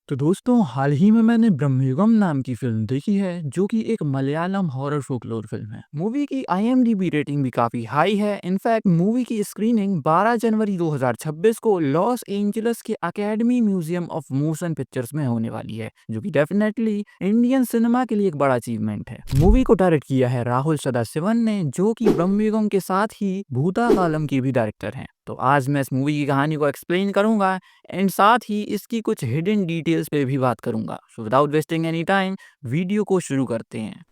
तो दोस्तों हाल ही में मैंने ब्रह्मयुगम नाम की फिल्म देखी है जो कि एक मलयालम हॉरर फोकलोर फिल्म है। मूवी की आईएमडीबी रेटिंग भी काफी हाई है। इनफैक्ट मूवी की स्क्रीनिंग 12 जनवरी 2026 को लॉस एंजलिस के academy museum of motion pictures में होने वाली है, जो कि डेफिनेटली इंडियन सिनेमा के लिए एक बड़ा अचीवमेंट है। मूवी को डायरेक्ट किया है राहुल सदाशिवन ने, जो कि ब्रह्मयुगम के साथ ही भूता कालम के भी डायरेक्टर हैं। तो आज मैं इस मूवी की कहानी को एक्सप्लेन करूंगा एंड साथ ही इसकी कुछ हिडन डिटेल्स पे भी बात करूंगा। So without wasting any time video को शुरू करते हैं।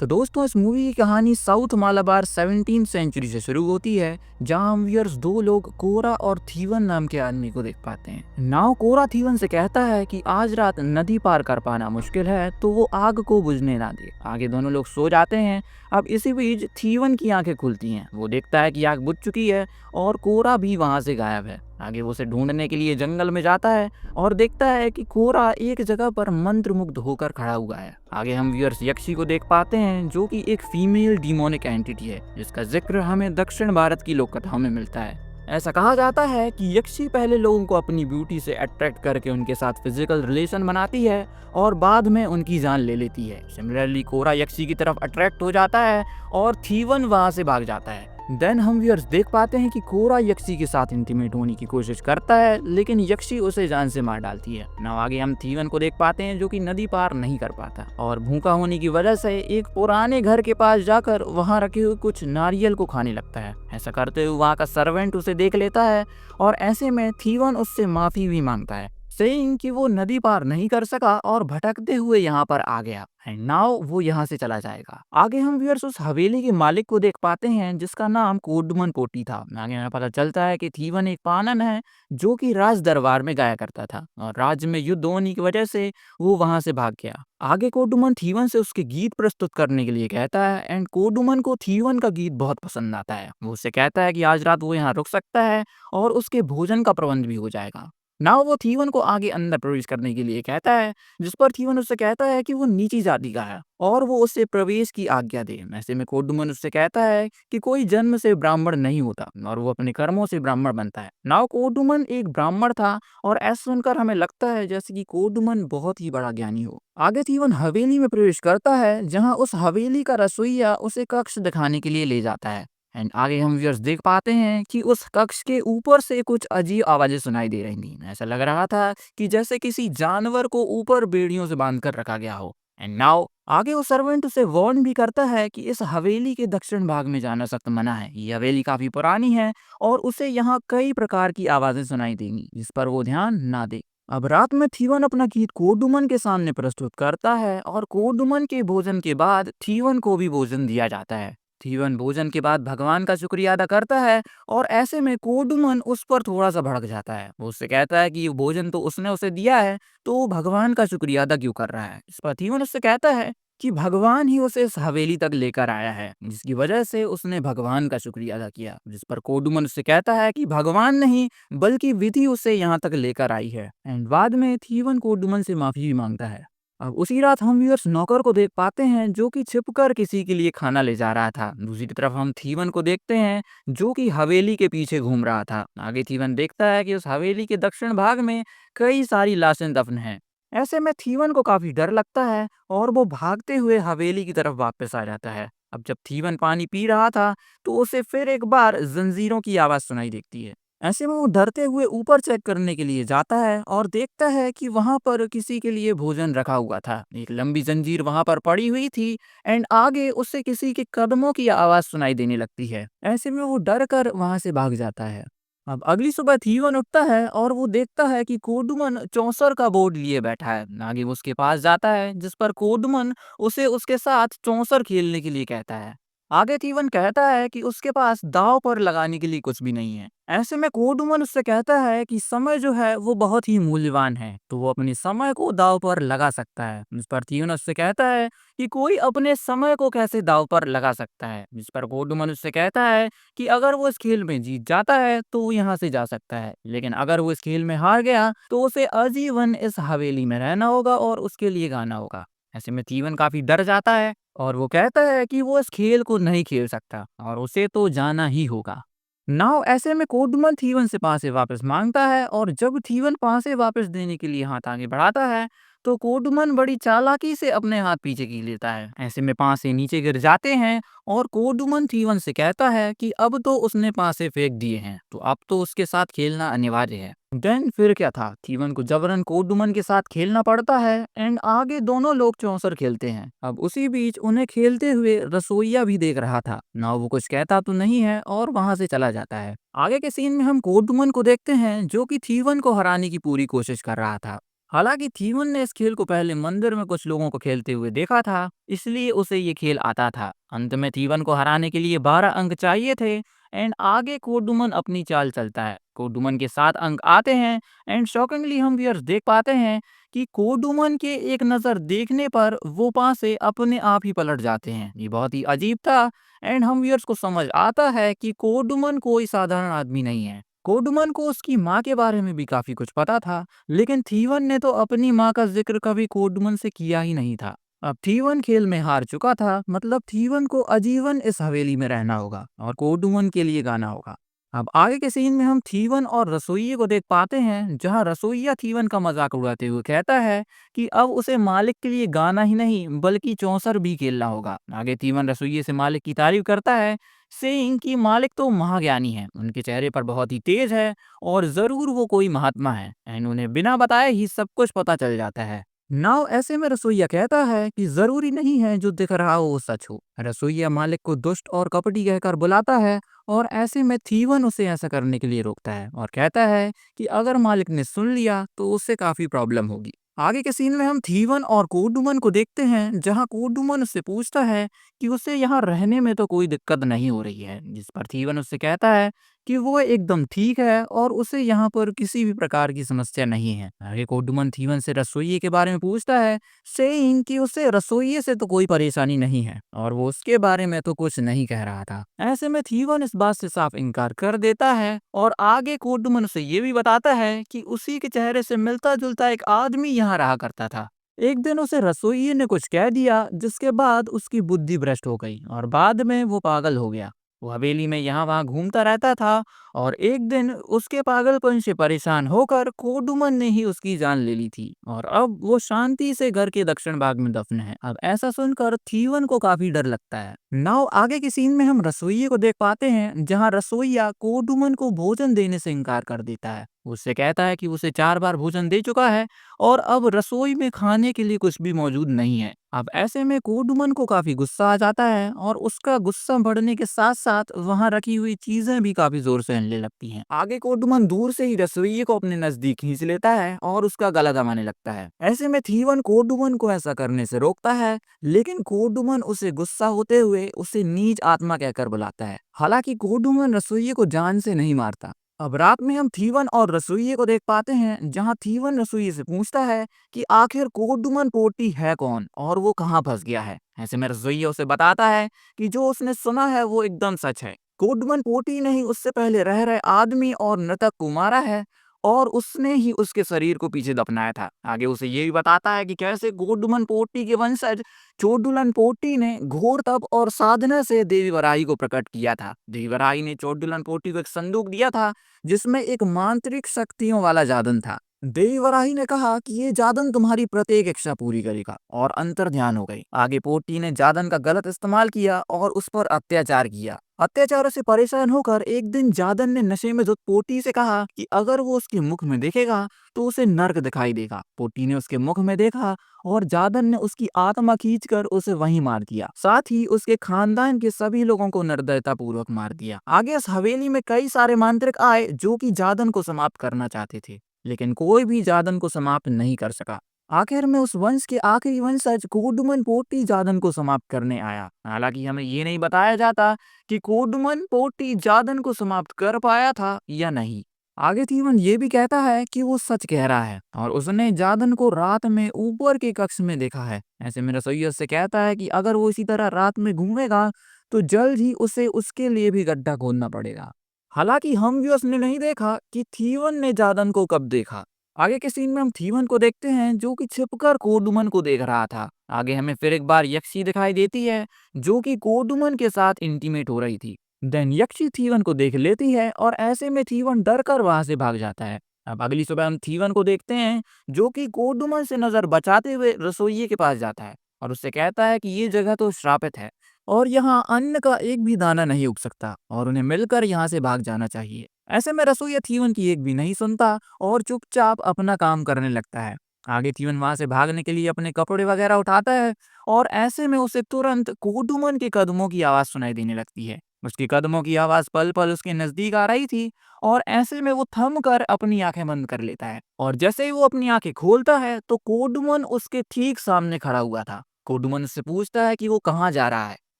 तो दोस्तों इस मूवी की कहानी साउथ मालाबार 17th सेंचुरी से शुरू होती है, जहां हम व्यूअर्स दो लोग कोरा और थीवन नाम के आदमी को देख पाते हैं। नाव कोरा थीवन से कहता है कि आज रात नदी पार कर पाना मुश्किल है, तो वो आग को बुझने ना दे। आगे दोनों लोग सो जाते हैं। अब इसी बीच थीवन की आंखें खुलती हैं। वो देखता है कि आग बुझ चुकी है और कोरा भी वहां से गायब है। आगे वो उसे ढूंढने के लिए जंगल में जाता है और देखता है कि कोरा एक जगह पर मंत्रमुग्ध होकर खड़ा हुआ है। आगे हम व्यूअर्स यक्षी को देख पाते हैं, जो कि एक फीमेल डिमोनिक एंटिटी है, जिसका जिक्र हमें दक्षिण भारत की लोक कथाओं में मिलता है। ऐसा कहा जाता है कि यक्षी पहले लोगों को अपनी ब्यूटी से अट्रैक्ट करके उनके साथ फिजिकल रिलेशन बनाती है और बाद में उनकी जान ले लेती है। सिमिलरली कोरा यक्षी की तरफ अट्रैक्ट हो जाता है और थीवन वहां से भाग जाता है। देन हम व्यूअर्स देख पाते हैं कि कोरा यक्षी के साथ इंटीमेट होने की कोशिश करता है, लेकिन यक्षी उसे जान से मार डालती है। now आगे हम थीवन को देख पाते हैं, जो कि नदी पार नहीं कर पाता और भूखा होने की वजह से एक पुराने घर के पास जाकर वहां रखे हुए कुछ नारियल को खाने लगता है। ऐसा करते हुए वहां का सर्वेंट उसे देख लेता है और ऐसे में थीवन उससे माफी भी मांगता है, सेइंग कि वो नदी पार नहीं कर सका और भटकते हुए यहाँ पर आ गया एंड नाउ वो यहाँ से चला जाएगा। आगे हम व्यूअर्स उस हवेली के मालिक को देख पाते हैं, जिसका नाम कोडमन पोटी था। आगे हमें पता चलता है कि थीवन एक पानन है जो कि राज दरबार में गाया करता था और राज्य में युद्ध होने की वजह से वो वहां से भाग गया। आगे कोडुमन थीवन से उसके गीत प्रस्तुत करने के लिए कहता है एंड कोडुमन को थीवन का गीत बहुत पसंद आता है। वो उससे कहता है कि आज रात वो यहाँ रुक सकता है और उसके भोजन का प्रबंध भी हो जाएगा। नाउ वो थीवन को आगे अंदर प्रवेश करने के लिए कहता है, जिस पर थीवन उससे कहता है कि वो नीची जाति का है और वो उसे प्रवेश की आज्ञा दे। ऐसे में कोडुमन उससे कहता है कि कोई जन्म से ब्राह्मण नहीं होता और वो अपने कर्मों से ब्राह्मण बनता है। नाउ कोडुमन एक ब्राह्मण था और ऐसा सुनकर हमें लगता है जैसे कि कोडुमन बहुत ही बड़ा ज्ञानी हो। आगे थीवन हवेली में प्रवेश करता है, जहाँ उस हवेली का रसोइया उसे कक्ष दिखाने के लिए ले जाता है एंड आगे हम व्यूअर्स देख पाते हैं कि उस कक्ष के ऊपर से कुछ अजीब आवाजें सुनाई दे रही थी। ऐसा लग रहा था कि जैसे किसी जानवर को ऊपर बेड़ियों से बांध कर रखा गया हो। एंड नाउ आगे वो सर्वेंट उसे वार्न भी करता है कि इस हवेली के दक्षिण भाग में जाना सख्त मना है। ये हवेली काफी पुरानी है और उसे यहाँ कई प्रकार की आवाजें सुनाई देंगी, जिस पर वो ध्यान ना दे। अब रात में थीवन अपना गीत कोडुमन के सामने प्रस्तुत करता है और कोडुमन के भोजन के बाद थीवन को भी भोजन दिया जाता है। थीवन भोजन के बाद भगवान का शुक्रिया अदा करता है और ऐसे में कोडुमन उस पर थोड़ा सा भड़क जाता है। वो उससे कहता है कि ये भोजन तो उसने उसे दिया है, तो वो भगवान का शुक्रिया अदा क्यों कर रहा है। इस पर थीवन उससे कहता है कि भगवान ही उसे इस हवेली तक लेकर आया है, जिसकी वजह से उसने भगवान का शुक्रिया अदा किया। जिस पर कोडुमन उससे कहता है कि भगवान नहीं बल्कि विधि उसे यहाँ तक लेकर आई है एंड बाद में थीवन कोडुमन से माफी भी मांगता है। अब उसी रात हम व्यूअर्स नौकर को देख पाते हैं, जो कि छिपकर किसी के लिए खाना ले जा रहा था। दूसरी तरफ हम थीवन को देखते हैं, जो कि हवेली के पीछे घूम रहा था। आगे थीवन देखता है कि उस हवेली के दक्षिण भाग में कई सारी लाशें दफन हैं। ऐसे में थीवन को काफी डर लगता है और वो भागते हुए हवेली की तरफ वापस आ जाता है। अब जब थीवन पानी पी रहा था, तो उसे फिर एक बार जंजीरों की आवाज सुनाई देती है। ऐसे में वो डरते हुए ऊपर चेक करने के लिए जाता है और देखता है कि वहां पर किसी के लिए भोजन रखा हुआ था। एक लंबी जंजीर वहां पर पड़ी हुई थी एंड आगे उससे किसी के कदमों की आवाज सुनाई देने लगती है। ऐसे में वो डर कर वहां से भाग जाता है। अब अगली सुबह थीवन उठता है और वो देखता है कि कोडुमन चौसर का बोर्ड लिए बैठा है। आगे वो उसके पास जाता है, जिस पर कोडुमन उसे उसके साथ चौसर खेलने के लिए कहता है। आगे थीवन कहता है कि उसके पास दांव पर लगाने के लिए कुछ भी नहीं है। ऐसे में कोडुमन उससे कहता है कि समय जो है वो बहुत ही मूल्यवान है, तो वो अपने समय को दांव पर लगा सकता है। इस पर थीवन उससे कहता है कि कोई अपने समय को कैसे दांव पर लगा सकता है। जिस पर कोडुमन उससे कहता है कि अगर वो इस खेल में जीत जाता है तो वो यहाँ से जा सकता है, लेकिन अगर वो इस खेल में हार गया तो उसे आजीवन इस हवेली में रहना होगा और उसके लिए गाना होगा। ऐसे में थीवन काफी डर जाता है और वो कहता है कि वो इस खेल को नहीं खेल सकता और उसे तो जाना ही होगा। नाउ ऐसे में कोडमन थीवन से पासे वापस मांगता है और जब थीवन पासे वापस देने के लिए हाथ आगे बढ़ाता है तो कोडमन बड़ी चालाकी से अपने हाथ पीछे की लेता है। ऐसे में पासे नीचे गिर जाते हैं और कोडमन थीवन से कहता है कि अब तो उसने पासे फेंक दिए हैं तो अब तो उसके साथ खेलना अनिवार्य है। देन फिर क्या था, थीवन को जबरन कोडुमन के साथ खेलना पड़ता है एंड आगे दोनों लोग चौसर खेलते हैं। अब उसी बीच उन्हें खेलते हुए रसोईया भी देख रहा था ना, वो कुछ कहता तो नहीं है और वहां से चला जाता है। आगे के सीन में हम कोडुमन को देखते हैं जो कि थीवन को हराने की पूरी कोशिश कर रहा था। हालांकि थीवन ने इस खेल को पहले मंदिर में कुछ लोगों को खेलते हुए देखा था, इसलिए उसे ये खेल आता था। अंत में थीवन को हराने के लिए 12 अंक चाहिए थे एंड आगे कोडुमन अपनी चाल चलता है। कोडुमन के 7 अंक आते हैं एंड शॉकिंगली हम व्यूअर्स देख पाते हैं कि कोडुमन के एक नज़र देखने पर वो पासे अपने आप ही पलट जाते हैं। ये बहुत ही अजीब था एंड हम व्यूअर्स को समझ आता है कि कोडुमन कोई साधारण आदमी नहीं है। कोडुमन को उसकी माँ के बारे में भी काफी कुछ पता था, लेकिन थीवन ने तो अपनी माँ का जिक्र कभी कोडुमन से किया ही नहीं था। अब थीवन खेल में हार चुका था, मतलब थीवन को आजीवन इस हवेली में रहना होगा और कोडुमन के लिए गाना होगा। अब आगे के सीन में हम थीवन और रसोइये को देख पाते हैं जहां रसोइया थीवन का मजाक उड़ाते हुए कहता है कि अब उसे मालिक के लिए गाना ही नहीं बल्कि चौसर भी खेलना होगा। आगे थीवन रसोइये से मालिक की तारीफ करता है, सेइंग कि मालिक तो महाज्ञानी है, उनके चेहरे पर बहुत ही तेज है और जरूर वो कोई महात्मा है एंड उन्हें बिना बताए ही सब कुछ पता चल जाता है। नाउ ऐसे में रसोइया कहता है कि जरूरी नहीं है जो दिख रहा हो वो सच हो। रसोइया मालिक को दुष्ट और कपटी कहकर बुलाता है और ऐसे में थीवन उसे ऐसा करने के लिए रोकता है और कहता है कि अगर मालिक ने सुन लिया तो उससे काफी प्रॉब्लम होगी। आगे के सीन में हम थीवन और कोडुमन को देखते हैं जहां कोडुमन उससे पूछता है कि उसे यहाँ रहने में तो कोई दिक्कत नहीं हो रही है, जिस पर थीवन उससे कहता है कि वो एकदम ठीक है और उसे यहाँ पर किसी भी प्रकार की समस्या नहीं है। आगे कोडुमन थीवन से रसोइये के बारे में पूछता है, सेइंग कि उसे रसोइये से तो कोई परेशानी नहीं है और वो उसके बारे में तो कुछ नहीं कह रहा था। ऐसे में थीवन इस बात से साफ इनकार कर देता है और आगे कोडुमन उसे ये भी बताता है कि उसी के चेहरे से मिलता जुलता एक आदमी यहाँ रहा करता था। एक दिन उसे रसोइये ने कुछ कह दिया जिसके बाद उसकी बुद्धि भ्रष्ट हो गई और बाद में वो पागल हो गया। वो हवेली में यहाँ वहाँ घूमता रहता था और एक दिन उसके पागलपन से परेशान होकर कोडुमन ने ही उसकी जान ले ली थी और अब वो शांति से घर के दक्षिण भाग में दफन है। अब ऐसा सुनकर थीवन को काफी डर लगता है। नाउ आगे के सीन में हम रसोइये को देख पाते हैं जहाँ रसोइया कोडुमन को भोजन देने से इनकार कर देता है। उससे कहता है कि उसे 4 बार भोजन दे चुका है और अब रसोई में खाने के लिए कुछ भी मौजूद नहीं है। अब ऐसे में कोडुमन को काफी गुस्सा आ जाता है और उसका गुस्सा बढ़ने के साथ साथ वहां रखी हुई चीजें भी काफी जोर से हिलने लगती हैं। आगे कोडुमन दूर से ही रसोइये को अपने नजदीक खींच लेता है और उसका गला दबाने लगता है। ऐसे में थीवन कोडुमन को ऐसा करने से रोकता है, लेकिन कोडुमन उसे गुस्सा होते हुए उसे नीच आत्मा कहकर बुलाता है। हालांकि कोडुमन रसोइये को जान से नहीं मारता। अब रात में हम थीवन और रसोइये को देख पाते हैं जहां थीवन रसोइये से पूछता है कि आखिर कोडुमन पोटी है कौन और वो कहाँ फंस गया है। ऐसे में रसोइया उसे बताता है कि जो उसने सुना है वो एकदम सच है। कोडुमन पोटी ने ही उससे पहले रह रहे आदमी और नृतक को मारा है और उसने ही उसके शरीर को पीछे दफनाया था। आगे उसे ये भी बताता है कि कैसे कोडुमन पोटी के वंशज चोडुलन पोटी ने घोर तप और साधना से देवी वराही को प्रकट किया था। देवी वराही ने चोडुलन पोटी को एक संदूक दिया था जिसमें एक मांत्रिक शक्तियों वाला जादन था। देवी वराही ने कहा कि ये जादन तुम्हारी प्रत्येक इच्छा पूरी करेगा और अंतर ध्यान हो गई। आगे पोटी ने जादन का गलत इस्तेमाल किया और उस पर अत्याचार किया। अत्याचारों से परेशान होकर एक दिन जादन ने नशे में धुत पोटी से कहा कि अगर वो उसके मुख में देखेगा तो उसे नर्क दिखाई देगा। पोटी ने उसके मुख में देखा और जादन ने उसकी आत्मा खींचकर उसे वहीं मार दिया, साथ ही उसके खानदान के सभी लोगों को निर्दयता पूर्वक मार दिया। आगे इस हवेली में कई सारे मांत्रिक आए जो कि जादन को समाप्त करना चाहते थे, लेकिन कोई भी जादन को समाप्त नहीं कर सका। आखिर में उस वंश के आखिरी वंशज कोडुमन पोटी जादन को समाप्त करने आया। हालांकि हमें ये नहीं बताया जाता कि कोडुमन पोटी जादन को समाप्त कर पाया था या नहीं। आगे थीवन ये भी कहता है कि वो सच कह रहा है और उसने जादन को रात में ऊपर के कक्ष में देखा है। ऐसे में रसोइया से कहता है कि अगर वो इसी तरह रात में घूमेगा तो जल्द ही उसे उसके लिए भी गड्ढा खोदना पड़ेगा। हालांकि हम व्यूअर्स ने नहीं देखा कि थीवन ने जादन को कब देखा। आगे के सीन में हम थीवन को देखते हैं जो कि छिपकर कोडुमन को देख रहा था। आगे हमें फिर एक बार यक्षी दिखाई देती है जो कि कोडुमन के साथ इंटीमेट हो रही थी। देन यक्षी थीवन को देख लेती है और ऐसे में थीवन डर कर वहां से भाग जाता है। अब अगली सुबह हम थीवन को देखते हैं जो कि कोडुमन से नजर बचाते हुए रसोइये के पास जाता है और उससे कहता है कि ये जगह तो श्रापित है और यहाँ अन्न का एक भी दाना नहीं उग सकता और उन्हें मिलकर यहाँ से भाग जाना चाहिए। ऐसे में रसोइया थीवन की एक भी नहीं सुनता और चुपचाप अपना काम करने लगता है। आगे थीवन वहां से भागने के लिए अपने कपड़े वगैरह उठाता है और ऐसे में उसे तुरंत कोडुमन के कदमों की आवाज सुनाई देने लगती है। उसके कदमों की आवाज पल पल उसके नजदीक आ रही थी और ऐसे में वो थम कर अपनी आंखें बंद कर लेता है और जैसे ही वो अपनी आंखें खोलता है तो कोडुमन उसके ठीक सामने खड़ा हुआ था। कोडुमन उससे पूछता है कि वो कहाँ जा रहा है,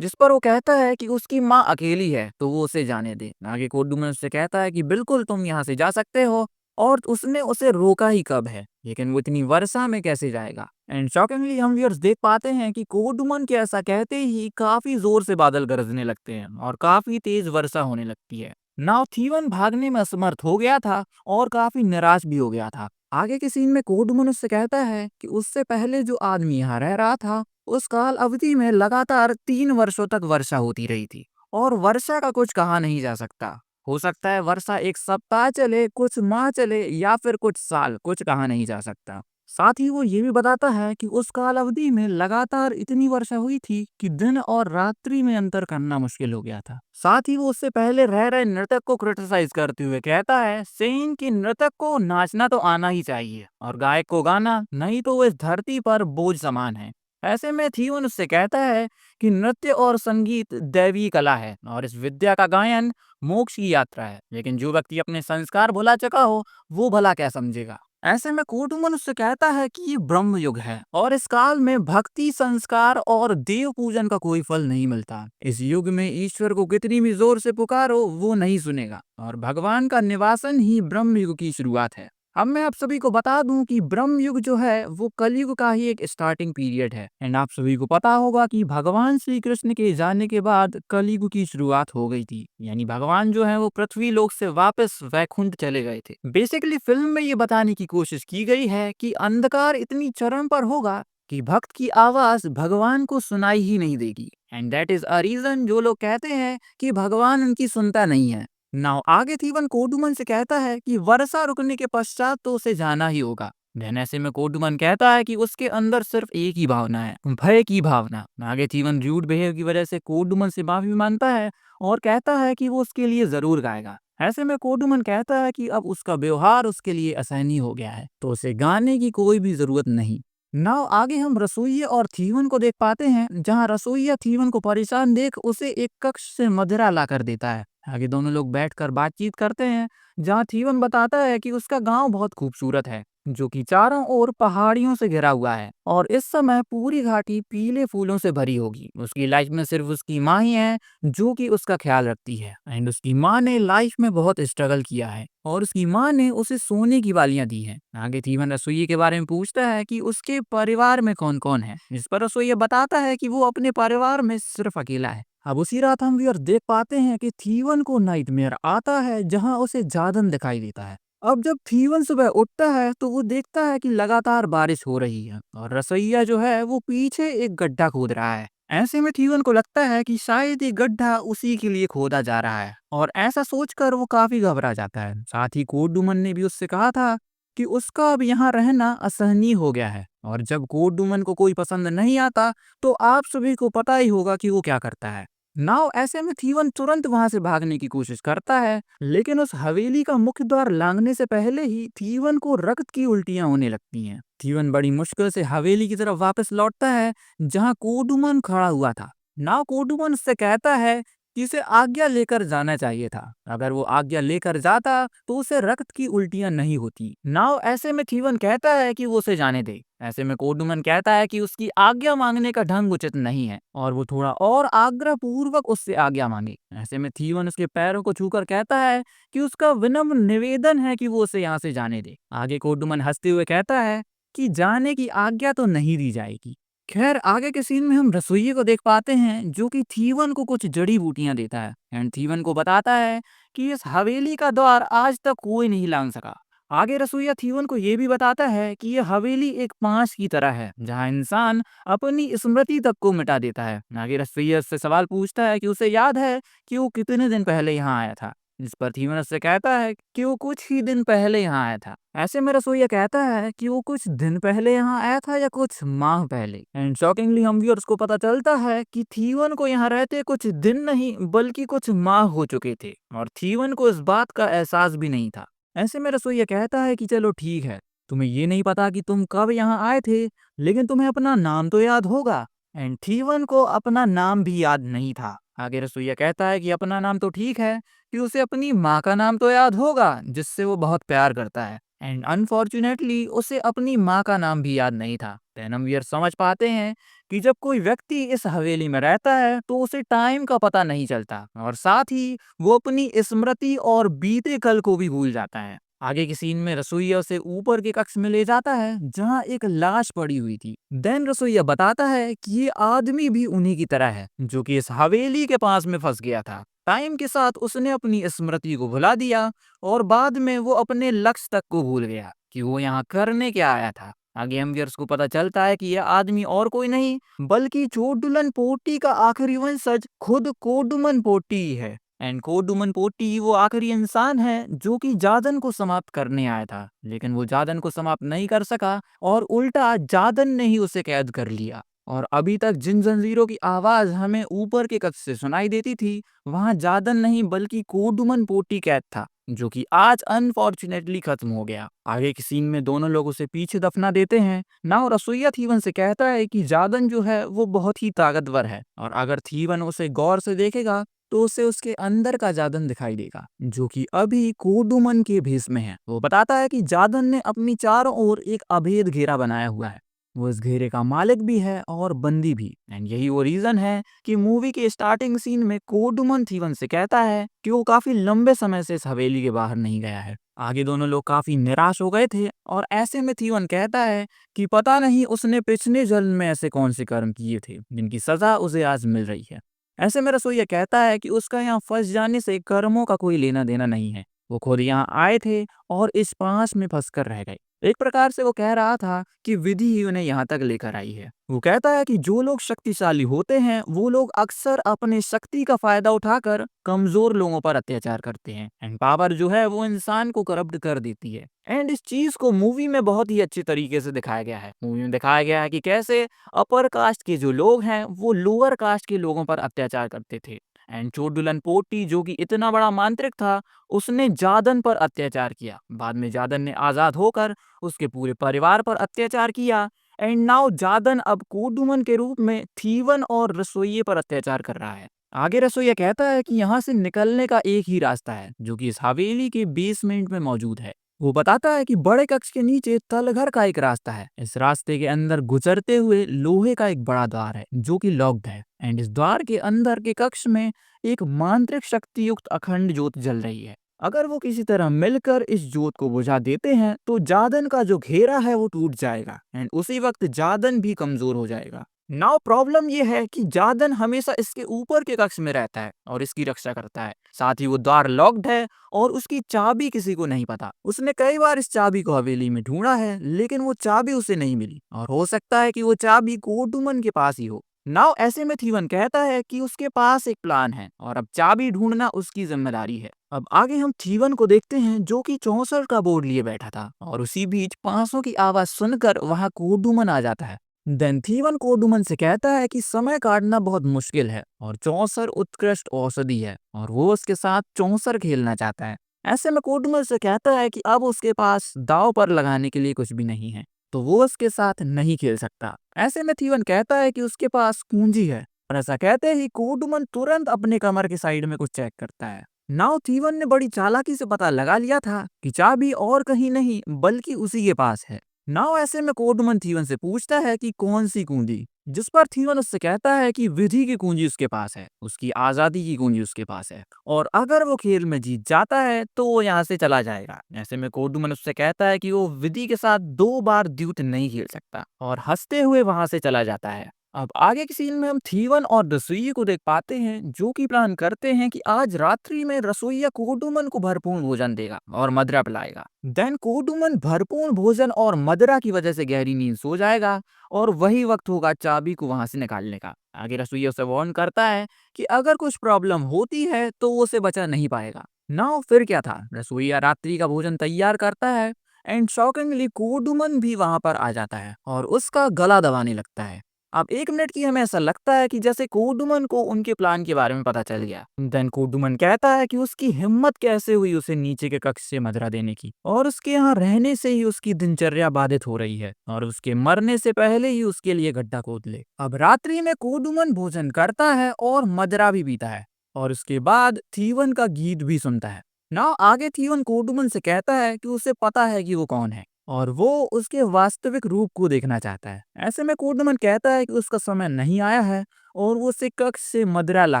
जिस पर वो कहता है कि उसकी माँ अकेली है तो वो उसे जाने दे। आगे कोडुमन उससे कहता है कि बिल्कुल तुम यहाँ से जा सकते हो और उसने उसे रोका ही कब है, लेकिन वो इतनी वर्षा में कैसे जाएगा। एंड शॉकिंगली हम व्यूअर्स देख पाते हैं कि कोडुमन के ऐसा कहते ही काफी जोर से बादल गरजने लगते हैं और काफी तेज वर्षा होने लगती है। नाउ थीवन भागने में असमर्थ हो गया था और काफी निराश भी हो गया था। आगे के सीन में कोडुमन उससे कहता है कि उससे पहले जो आदमी यहाँ रह रहा था उस काल अवधि में लगातार 3 वर्षों तक वर्षा होती रही थी और वर्षा का कुछ कहा नहीं जा सकता। हो सकता है वर्षा एक सप्ताह चले, कुछ माह चले या फिर कुछ साल, कुछ कहा नहीं जा सकता। साथ ही वो ये भी बताता है कि उस काल अवधि में लगातार इतनी वर्षा हुई थी कि दिन और रात्रि में अंतर करना मुश्किल हो गया था। साथ ही वो उससे पहले रह रहे नर्तक को क्रिटिसाइज करते हुए कहता है सेइंग कि नर्तक को नाचना तो आना ही चाहिए और गायक को गाना, नहीं तो वो इस धरती पर बोझ समान है। ऐसे में थीवन उससे कहता है कि नृत्य और संगीत दैवी कला है और इस विद्या का गायन मोक्ष की यात्रा है, लेकिन जो व्यक्ति अपने संस्कार भुला चुका हो वो भला क्या समझेगा। ऐसे में कोटुमन उससे कहता है कि ये ब्रह्म युग है और इस काल में भक्ति, संस्कार और देव पूजन का कोई फल नहीं मिलता। इस युग में ईश्वर को कितनी भी जोर से पुकारो वो नहीं सुनेगा और भगवान का निवासन ही ब्रह्म युग की शुरुआत है। अब मैं आप सभी को बता दूं कि ब्रह्म युग जो है वो कलयुग का ही एक स्टार्टिंग पीरियड है। एंड आप सभी को पता होगा कि भगवान श्री कृष्ण के जाने के बाद कलयुग की शुरुआत हो गई थी, यानी भगवान जो है वो पृथ्वी लोक से वापस वैकुंठ चले गए थे। बेसिकली फिल्म में ये बताने की कोशिश की गई है कि अंधकार इतनी चरम पर होगा कि भक्त की आवाज भगवान को सुनाई ही नहीं देगी। And that is a reason जो लोग कहते हैं कि भगवान उनकी सुनता नहीं है। नाउ आगे थीवन कोडुमन से कहता है कि वर्षा रुकने के पश्चात तो उसे जाना ही होगा। देन ऐसे में कोडुमन कहता है कि उसके अंदर सिर्फ एक ही भावना है, भय की भावना। आगे थीवन रूड बिहेव की वजह से कोडुमन से माफी मांगता है और कहता है कि वो उसके लिए जरूर गाएगा। ऐसे में कोडुमन कहता है कि अब उसका व्यवहार उसके लिए असहनीय हो गया है तो उसे गाने की कोई भी जरूरत नहीं। नाउ आगे हम रसोइया और थीवन को देख पाते हैं जहां रसोइया थीवन को परेशान देख उसे एक कक्ष से मदिरा ला कर देता है। आगे दोनों लोग बैठकर बातचीत करते हैं जहां थीवन बताता है कि उसका गांव बहुत खूबसूरत है जो कि चारों ओर पहाड़ियों से घिरा हुआ है और इस समय पूरी घाटी पीले फूलों से भरी होगी। उसकी लाइफ में सिर्फ उसकी माँ ही है जो कि उसका ख्याल रखती है एंड उसकी माँ ने लाइफ में बहुत स्ट्रगल किया है और उसकी माँ ने उसे सोने की वालियां दी हैं। आगे थीवन रसोइये के बारे में पूछता है कि उसके परिवार में कौन कौन है, इस पर रसोइया बताता है कि वो अपने परिवार में सिर्फ अकेला है। अब उसी रात हम व्यूअर देख पाते हैं कि थीवन को नाइटमेयर आता है जहां उसे जादन दिखाई देता है। अब जब थीवन सुबह उठता है तो वो देखता है कि लगातार बारिश हो रही है और रसोइया जो है वो पीछे एक गड्ढा खोद रहा है। ऐसे में थीवन को लगता है कि शायद ये गड्ढा उसी के लिए खोदा जा रहा है और ऐसा सोचकर वो काफी घबरा जाता है। साथ ही कोडुमन ने भी उससे कहा था कि उसका अब यहाँ रहना असहनीय हो गया है और जब कोडुमन को कोई पसंद नहीं आता तो आप सभी को पता ही होगा कि वो क्या करता है। नाउ ऐसे में थीवन तुरंत वहां से भागने की कोशिश करता है, लेकिन उस हवेली का मुख्य द्वार लांघने से पहले ही थीवन को रक्त की उल्टियां होने लगती हैं। थीवन बड़ी मुश्किल से हवेली की तरफ वापस लौटता है जहां कोडुमन खड़ा हुआ था। नाउ कोडुमन उससे कहता है कि उसे आज्ञा लेकर जाना चाहिए था, अगर वो आज्ञा लेकर जाता तो उसे रक्त की उल्टियां नहीं होती। नाउ ऐसे में थीवन कहता है कि वो उसे जाने दे। ऐसे में कोडुमन कहता है कि उसकी आज्ञा मांगने का ढंग उचित नहीं है और वो थोड़ा और आग्रह पूर्वक उससे आज्ञा मांगे। ऐसे में थीवन उसके पैरों को छूकर कहता है कि उसका विनम्र निवेदन है कि वो उसे यहाँ से जाने दे। आगे कोडुमन हंसते हुए कहता है कि जाने की आज्ञा तो नहीं दी जाएगी। खैर आगे के सीन में हम रसोइये को देख पाते हैं जो कि थीवन को कुछ जड़ी बूटियां देता है एंड थीवन को बताता है कि इस हवेली का द्वार आज तक कोई नहीं लांग सका आगे रसोइया थीवन को ये भी बताता है कि ये हवेली एक पांच की तरह है जहाँ इंसान अपनी स्मृति तक को मिटा देता है। आगे रसोइया उससे सवाल पूछता है कि उसे याद है कि वो कितने दिन पहले यहाँ आया था, जिस पर थीवन उससे कहता है कि वो कुछ ही दिन पहले यहाँ आया था। ऐसे में रसोइया कहता है कि वो कुछ दिन पहले यहाँ आया था या कुछ माह पहले। एंड शॉकिंगली हम व्यूअर्स को पता चलता है कि थीवन को यहाँ रहते कुछ दिन नहीं बल्कि कुछ माह हो चुके थे और थीवन को इस बात का एहसास भी नहीं था। ऐसे में रसोइया कहता है कि चलो ठीक है, तुम्हें ये नहीं पता कि तुम कब यहाँ आए थे, लेकिन तुम्हें अपना नाम तो याद होगा। एंड थीवन को अपना नाम भी याद नहीं था। आगे रसोइया कहता है कि अपना नाम तो ठीक है कि उसे अपनी माँ का नाम तो याद होगा जिससे वो बहुत प्यार करता है। एंड अनफॉर्चुनेटली उसे अपनी माँ का नाम भी याद नहीं था। देन हम ये समझ पाते हैं कि जब कोई व्यक्ति इस हवेली में रहता है तो उसे टाइम का पता नहीं चलता और साथ ही वो अपनी स्मृति और बीते कल को भी भूल जाता है। आगे की सीन में रसोइया उसे ऊपर के कक्ष में ले जाता है जहाँ एक लाश पड़ी हुई थी। देन रसोइया बताता है कि ये आदमी भी उन्हीं की तरह है जो कि इस हवेली के पास में फंस गया था। टाइम के साथ उसने अपनी स्मृति को भुला दिया और बाद में वो अपने लक्ष्य तक को भूल गया कि वो यहाँ करने क्या आया था। आगे हम को पता चलता है कि यह आदमी और कोई नहीं बल्कि चोडुलन पोटी का आखिरी वंशज खुद कोडुमन पोटी ही है। एंड कोडुमन पोटी वो आखिरी इंसान है जो कि जादन को समाप्त करने आया था, लेकिन वो जादन को समाप्त नहीं कर सका और उल्टा जादन ने ही उसे कैद कर लिया। और अभी तक जिन जंजीरों की आवाज हमें ऊपर के कक्ष से सुनाई देती थी वहां जादन नहीं बल्कि कोडुमन पोटी कैद था, जो कि आज अनफॉर्चुनेटली खत्म हो गया। आगे की सीन में दोनों लोग उसे पीछे दफना देते हैं। नाउ रसोइया थीवन से कहता है कि जादन जो है वो बहुत ही ताकतवर है और अगर थीवन उसे गौर से देखेगा तो उसे उसके अंदर का जादन दिखाई देगा जो कि अभी कोडुमन के भेष में है। वो बताता है कि जादन ने अपनी चारों ओर एक अभेद घेरा बनाया हुआ है, वो इस घेरे का मालिक भी है और बंदी भी। एंड यही वो रीजन है कि मूवी के स्टार्टिंग सीन में कोडुमन थीवन से कहता है कि वो काफी लंबे समय से इस हवेली के बाहर नहीं गया है। आगे दोनों लोग काफी निराश हो गए थे और ऐसे में थीवन कहता है कि पता नहीं उसने पिछले जन्म में ऐसे कौन से कर्म किए थे जिनकी सजा उसे आज मिल रही है। ऐसे में रसोइया कहता है कि उसका यहाँ फंस जाने से कर्मों का कोई लेना देना नहीं है, वो खुद यहाँ आए थे और इस पास में फंस कर रह गए। एक प्रकार से वो कह रहा था कि विधि ही उन्हें यहाँ तक लेकर आई है। वो कहता है कि जो लोग शक्तिशाली होते हैं वो लोग अक्सर अपने शक्ति का फायदा उठाकर कमजोर लोगों पर अत्याचार करते हैं। एंड पावर जो है वो इंसान को करप्ट कर देती है। एंड इस चीज को मूवी में बहुत ही अच्छी तरीके से दिखाया गया है। मूवी में दिखाया गया है कि कैसे अपर कास्ट के जो लोग हैं वो लोअर कास्ट के लोगों पर अत्याचार करते थे। एंड चोडुलन पोटी जो कि इतना बड़ा मांत्रिक था उसने जादन पर अत्याचार किया। बाद में जादन ने आजाद होकर उसके पूरे परिवार पर अत्याचार किया। एंड नाउ जादन अब कोडुमन के रूप में थीवन और रसोइये पर अत्याचार कर रहा है। आगे रसोइया कहता है कि यहाँ से निकलने का एक ही रास्ता है जो कि इस हवेली के बेसमेंट में मौजूद है। वो बताता है कि बड़े कक्ष के नीचे तलघर का एक रास्ता है। इस रास्ते के अंदर गुजरते हुए लोहे का एक बड़ा द्वार है जो कि लॉक्ड है। एंड इस द्वार के अंदर के कक्ष में एक मांत्रिक शक्ति युक्त अखंड ज्योत जल रही है। अगर वो किसी तरह मिलकर इस ज्योत को बुझा देते हैं तो जादन का जो घेरा है वो टूट जाएगा एंड उसी वक्त जादन भी कमजोर हो जाएगा। नाउ प्रॉब्लम ये है कि जादन हमेशा इसके ऊपर के कक्ष में रहता है और इसकी रक्षा करता है। साथ ही वो द्वार लॉक्ड है और उसकी चाबी किसी को नहीं पता। उसने कई बार इस चाबी को हवेली में ढूंढा है लेकिन वो चाबी उसे नहीं मिली और हो सकता है कि वो चाबी कोडुमन के पास ही हो। नाउ ऐसे में थीवन कहता है कि उसके पास एक प्लान है और अब चाबी ढूंढना उसकी जिम्मेदारी है। अब आगे हम थीवन को देखते हैं जो कि 64 का बोर्ड लिए बैठा था और उसी बीच 500 की आवाज सुनकर वहां कोडुमन आ जाता है। देन थीवन कोडुमन से कहता है कि समय काटना बहुत मुश्किल है और 64 उत्कृष्ट औषधि है और वो उसके साथ 64 खेलना चाहता है। ऐसे में कोडुमन से कहता है कि अब उसके पास दाव पर लगाने के लिए कुछ भी नहीं है तो वो उसके साथ नहीं खेल सकता। ऐसे में थीवन कहता है कि उसके पास कुंजी है और ऐसा कहते ही कोडुमन तुरंत अपने कमर के साइड में कुछ चेक करता है। नाउ थीवन ने बड़ी चालाकी से पता लगा लिया था कि चाबी और कहीं नहीं बल्कि उसी के पास है। नाउ ऐसे में कोडुमन थीवन से पूछता है कि कौन सी कुंजी, जिस पर थीवन उससे कहता है कि विधि की कुंजी उसके पास है, उसकी आजादी की कुंजी उसके पास है और अगर वो खेल में जीत जाता है तो वो यहाँ से चला जाएगा। ऐसे में कोडुमन उससे कहता है कि वो विधि के साथ 2 बार द्यूत नहीं खेल सकता और हंसते हुए वहां से चला जाता है। अब आगे के सीन में हम थीवन और रसोइये को देख पाते हैं जो कि प्लान करते हैं कि आज रात्रि में रसोइया कोडुमन को भरपूर भोजन देगा और मदरा पिलाएगा। देन कोडुमन भरपूर भोजन और मदरा की वजह से गहरी नींद सो जाएगा और वही वक्त होगा चाबी को वहां से निकालने का। आगे रसोइया उसे वार्न करता है कि अगर कुछ प्रॉब्लम होती है तो वो उसे बचा नहीं पाएगा। नाउ फिर क्या था, रसोइया रात्रि का भोजन तैयार करता है एंड शॉकिंगली कोडुमन भी वहां पर आ जाता है और उसका गला दबाने लगता है। अब 1 मिनट की हमें ऐसा लगता है कि जैसे कोडुमन को उनके प्लान के बारे में पता चल गया। देन कोडुमन कहता है कि उसकी हिम्मत कैसे हुई उसे नीचे के कक्ष से मदरा देने की, और उसके यहाँ रहने से ही उसकी दिनचर्या बाधित हो रही है और उसके मरने से पहले ही उसके लिए गड्ढा खोद ले। अब रात्रि में कोडुमन भोजन करता है और मदरा भी पीता है और उसके बाद थीवन का गीत भी सुनता है। नाउ आगे थीवन कोडुमन से कहता है कि उसे पता है कि वो कौन है और वो उसके वास्तविक रूप को देखना चाहता है। ऐसे में कोडमन कहता है कि उसका समय नहीं आया है और वो उसे कक्ष से मदरा ला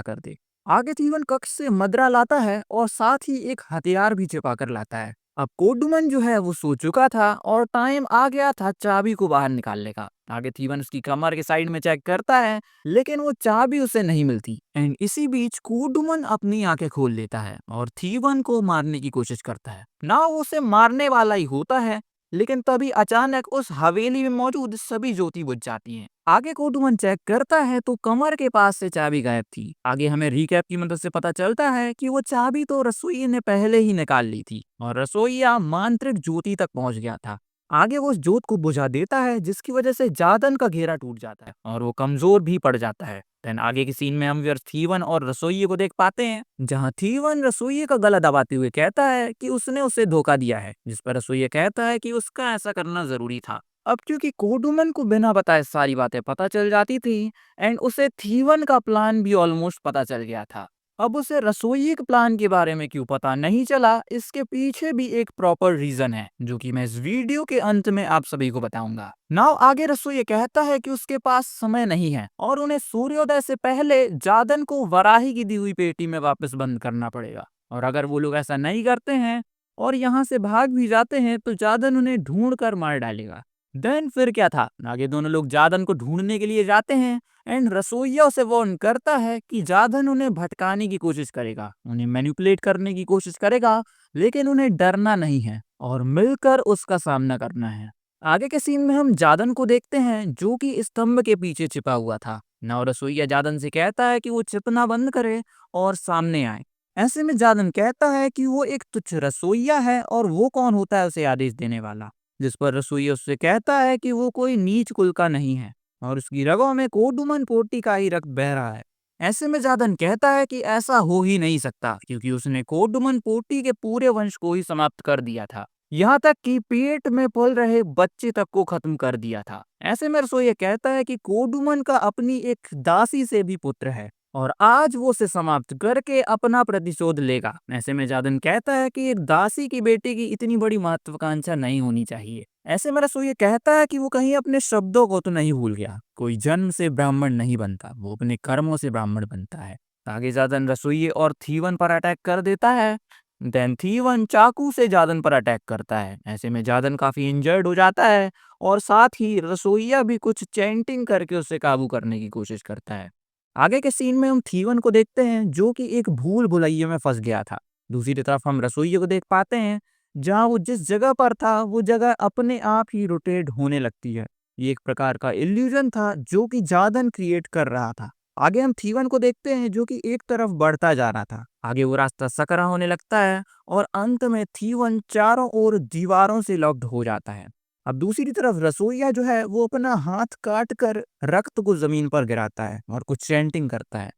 कर दे। आगे थीवन कक्ष से मदरा लाता है और साथ ही एक हथियार भी छिपा कर लाता है। अब कोडुमन जो है वो सो चुका था और टाइम आ गया था चाबी को बाहर निकालने का। आगे थीवन उसकी कमर के साइड में चेक करता है लेकिन वो चाबी उसे नहीं मिलती एंड इसी बीच कोडुमन अपनी आंखें खोल लेता है और थीवन को मारने की कोशिश करता है। ना वो उसे मारने वाला ही होता है लेकिन तभी अचानक उस हवेली में मौजूद सभी ज्योति बुझ जाती हैं। आगे कोडुमन चेक करता है तो कमर के पास से चाबी गायब थी। आगे हमें रिकैप की मदद से पता चलता है कि वो चाबी तो रसोइये ने पहले ही निकाल ली थी और रसोइया मांत्रिक ज्योति तक पहुंच गया था। आगे वो उस ज्योत को बुझा देता है जिसकी वजह से जादन का घेरा टूट जाता है और वो कमजोर भी पड़ जाता है। देन आगे के सीन में हम व्यर्थ थीवन और रसोइये को देख पाते हैं जहां थीवन रसोइये का गला दबाते हुए कहता है कि उसने उसे धोखा दिया है, जिस पर रसोइया कहता है कि उसका ऐसा करना जरूरी था। अब क्योंकि कोडुमन को बिना बताए सारी बातें पता चल जाती थी एंड उसे थीवन का प्लान भी ऑलमोस्ट पता चल गया था। अब उसे रसोइये के प्लान के बारे में क्यों पता नहीं चला, इसके पीछे भी एक प्रॉपर रीजन है जो कि मैं इस वीडियो के अंत में आप सभी को बताऊंगा। नाउ आगे रसोइया कहता है कि उसके पास समय नहीं है और उन्हें सूर्योदय से पहले जादन को वराही की दी हुई पेटी में वापस बंद करना पड़ेगा, और अगर वो लोग ऐसा नहीं करते हैं और यहाँ से भाग भी जाते हैं तो जादन उन्हें ढूंढ कर मार डालेगा। देन फिर क्या था, आगे दोनों लोग जादन को ढूंढने के लिए जाते हैं एंड रसोइया उसे वार्न करता है कि जादन उन्हें भटकाने की कोशिश करेगा, उन्हें मैनिपुलेट करने की कोशिश करेगा, लेकिन उन्हें डरना नहीं है और मिलकर उसका सामना करना है। आगे के सीन में हम जादन को देखते हैं जो कि स्तंभ के पीछे छिपा हुआ था। नौ रसोइया जादन से कहता है कि वो छिपना बंद करे और सामने आए। ऐसे में जादन कहता है कि वो एक तुच्छ रसोइया है और वो कौन होता है उसे आदेश देने वाला, जिस पर रसोइया उससे कहता है कि वो कोई नीच कुल का नहीं है और उसकी रगों में कोडुमन पोटी का ही रक्त बह रहा है। ऐसे में जादन कहता है कि ऐसा हो ही नहीं सकता क्योंकि उसने कोडुमन पोटी के पूरे वंश को ही समाप्त कर दिया था, यहाँ तक कि पेट में पल रहे बच्चे तक को खत्म कर दिया था। ऐसे में रसोइया कहता है कि कोडुमन का अपनी एक दासी से भी पुत्र है और आज वो उसे समाप्त करके अपना प्रतिशोध लेगा। ऐसे में जादन कहता है कि एक दासी की बेटी की इतनी बड़ी महत्वाकांक्षा नहीं होनी चाहिए। ऐसे में रसोइया कहता है कि वो कहीं अपने शब्दों को तो नहीं भूल गया, कोई जन्म से ब्राह्मण नहीं बनता, वो अपने कर्मों से ब्राह्मण बनता है। आगे जादन रसोइये और थीवन पर अटैक कर देता है। देन थीवन चाकू से जादन पर अटैक करता है। ऐसे में जादन काफी इंजर्ड हो जाता है और साथ ही रसोइया भी कुछ चैंटिंग करके उसे काबू करने की कोशिश करता है। आगे के सीन में हम थीवन को देखते हैं जो कि एक भूल भुलैया में फंस गया था। दूसरी तरफ हम रसोइये को देख पाते हैं जहाँ वो जिस जगह पर था वो जगह अपने आप ही रोटेट होने लगती है। ये एक प्रकार का इल्यूजन था जो कि जादन क्रिएट कर रहा था। आगे हम थीवन को देखते हैं जो कि एक तरफ बढ़ता जा रहा था। आगे वो रास्ता सकरा होने लगता है और अंत में थीवन चारों ओर दीवारों से लॉक्ड हो जाता है। अब दूसरी तरफ रसोइया जो है वो अपना हाथ काट कर रक्त को जमीन पर गिराता है और कुछ चैंटिंग करता है।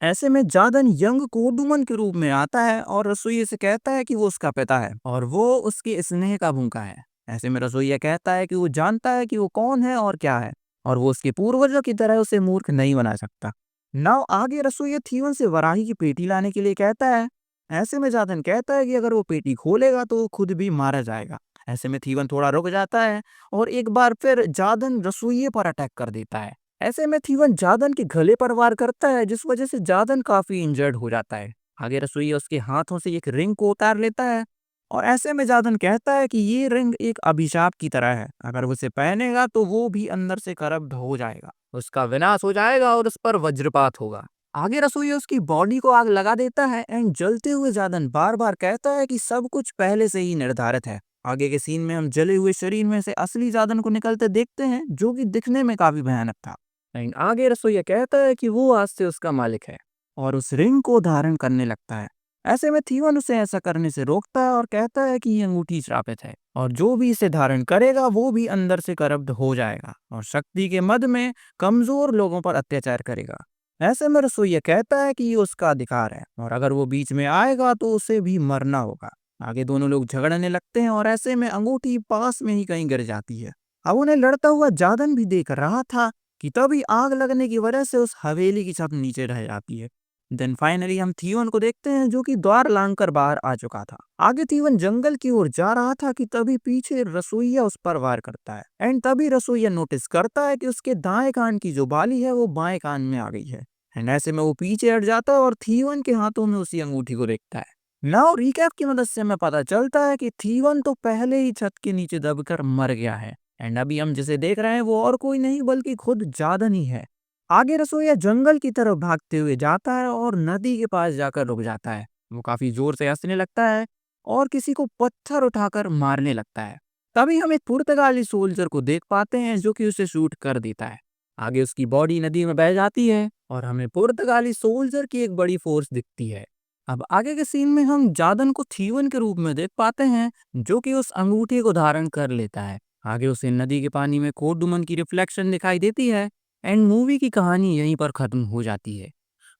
ऐसे में जादन यंग कोडुमन के रूप में आता है और रसोइये से कहता है कि वो उसका पिता है और वो उसके स्नेह का भूखा है। ऐसे में रसोइया कहता है कि वो जानता है कि वो कौन है और क्या है और वो उसके पूर्वजों की तरह उसे मूर्ख नहीं बना सकता। नाउ आगे रसोइया थीवन से वराही की पेटी लाने के लिए कहता है। ऐसे में जादन कहता है कि अगर वो पेटी खोलेगा तो वो खुद भी मारा जाएगा। ऐसे में थीवन थोड़ा रुक जाता है और एक बार फिर जादन रसोइये पर अटैक कर देता है। ऐसे में थीवन जादन के गले पर वार करता है जिस वजह से जादन काफी इंजर्ड हो जाता है। आगे रसोइया उसके हाथों से एक रिंग को उतार लेता है और ऐसे में जादन कहता है कि ये रिंग एक अभिशाप की तरह है, अगर वो उसे पहनेगा तो वो भी अंदर से करप्ट हो जाएगा, उसका विनाश हो जाएगा और उस पर वज्रपात होगा। आगे रसोइया उसकी बॉडी को आग लगा देता है एंड जलते हुए जादन बार बार कहता है कि सब कुछ पहले से ही निर्धारित है। आगे के सीन में हम जले हुए शरीर में से असली जादन को निकलते देखते हैं, जो कि दिखने में काफी भयानक था। एंड आगे रसोइया कहता है कि वो आज से उसका मालिक है और उस रिंग को धारण करने लगता है। ऐसे में थीवन उसे ऐसा करने से रोकता है और कहता है कि ये अंगूठी श्रापित है और जो भी इसे धारण करेगा वो भी अंदर से करप्ट हो जाएगा और शक्ति के मद में कमजोर लोगों पर अत्याचार करेगा। ऐसे में रसोइया कहता है कि ये उसका अधिकार है और अगर वो बीच में आएगा तो उसे भी मरना होगा। आगे दोनों लोग झगड़ने लगते हैं और ऐसे में अंगूठी पास में ही कहीं गिर जाती है। अब उन्हें लड़ता हुआ जादन भी देख रहा था कि तभी आग लगने की वजह से उस हवेली की छत नीचे रह जाती है। देन फाइनली हम थीवन को देखते हैं, जो कि द्वार लांघकर बाहर आ चुका था। आगे थीवन जंगल की ओर जा रहा था कि तभी पीछे रसोइया उस पर वार करता है एंड तभी रसोइया नोटिस करता है कि उसके दाएं कान की जो बाली है वो बाएं कान में आ गई है एंड ऐसे में वो पीछे हट जाता है और थीवन के हाथों में उसी अंगूठी को देखता है। नाउ रिकैप की मदद से हमें पता चलता है कि थीवन तो पहले ही छत के नीचे दबकर मर गया है एंड अभी हम जिसे देख रहे हैं वो और कोई नहीं बल्कि खुद जादन ही है। आगे रसोइया जंगल की तरफ भागते हुए जाता है और नदी के पास जाकर रुक जाता है। वो काफी जोर से हंसने लगता है और किसी को पत्थर उठाकर मारने लगता है। तभी हम एक पुर्तगाली सोल्जर को देख पाते हैं, जो कि उसे शूट कर देता है। आगे उसकी बॉडी नदी में बह जाती है और हमें पुर्तगाली सोल्जर की एक बड़ी फोर्स दिखती है। अब आगे के सीन में हम जादन को थीवन के रूप में देख पाते हैं, जो कि उस अंगूठी को धारण कर लेता है। आगे उसे नदी के पानी में कोडुमन की रिफ्लेक्शन दिखाई देती है एंड मूवी की कहानी यहीं पर खत्म हो जाती है।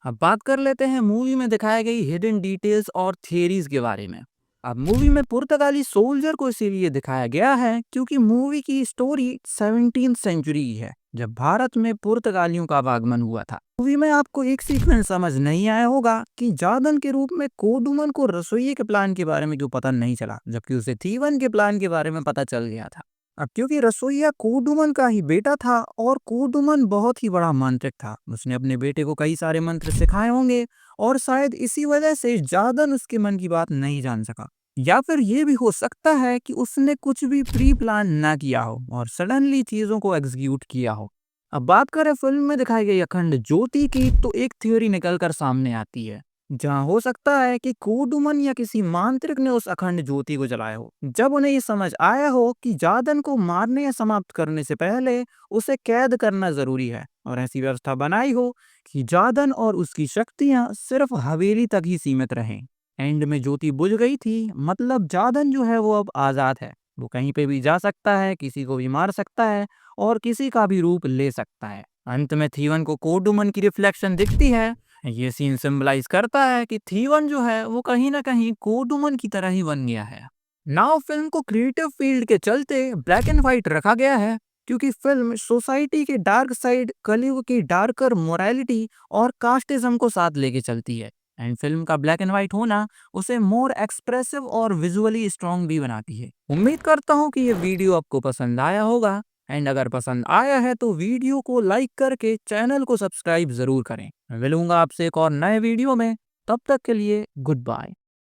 अब बात कर लेते हैं मूवी में दिखाई गई हिडन डिटेल्स और थियरीज के बारे में। अब मूवी में पुर्तगाली सोल्जर को इसीलिए दिखाया गया है क्योंकि मूवी की स्टोरी 17th सेंचुरी की है, जब भारत में पुर्तगालियों का आगमन हुआ था। मूवी में आपको एक सीक्वेंस समझ नहीं आया होगा कि जादन के रूप में कोडुमन को रसोइये के प्लान के बारे में क्यों पता नहीं चला, जबकि उसे थीवन के प्लान के बारे में पता चल गया था। अब क्योंकि रसोइया कोडुमन का ही बेटा था और कोडुमन बहुत ही बड़ा मांत्रिक था, उसने अपने बेटे को कई सारे मंत्र सिखाए होंगे और शायद इसी वजह से जादन उसके मन की बात नहीं जान सका। या फिर ये भी हो सकता है कि उसने कुछ भी प्री प्लान ना किया हो और सडनली चीजों को एग्जीक्यूट किया हो। अब बात करें फिल्म में दिखाई गई अखंड ज्योति की, तो एक थ्योरी निकलकर सामने आती है, जहां हो सकता है कि कोडुमन या किसी मांत्रिक ने उस अखंड ज्योति को जलाया हो, जब उन्हें ये समझ आया हो कि जादन को मारने या समाप्त करने से पहले उसे कैद करना जरूरी है, और ऐसी व्यवस्था बनाई हो कि जादन और उसकी शक्तियां सिर्फ हवेली तक ही सीमित रहें। एंड में ज्योति बुझ गई थी, मतलब जादन जो है वो अब आजाद है, वो कहीं पे भी जा सकता है, किसी को भी मार सकता है और किसी का भी रूप ले सकता है। अंत में थीवन को कोडुमन की रिफ्लेक्शन दिखती है। ये सीन सिंबलाइज करता है कि थीवन जो है वो कहीं ना कहीं कोडुमन की तरह ही बन गया है। नाउ फिल्म को क्रिएटिव फील्ड के चलते ब्लैक एंड व्हाइट रखा गया है, क्योंकि फिल्म सोसाइटी के डार्क साइड, कलयुग की डार्कर मोरालिटी और कास्टिज्म को साथ लेके चलती है। एंड फिल्म का ब्लैक एंड व्हाइट होना उसे मोर एक्सप्रेसिव और विजुअली स्ट्रॉन्ग भी बनाती है। उम्मीद करता हूँ कि ये वीडियो आपको पसंद आया होगा एंड अगर पसंद आया है तो वीडियो को लाइक करके चैनल को सब्सक्राइब जरूर करें। मैं मिलूंगा आपसे एक और नए वीडियो में, तब तक के लिए गुड बाय।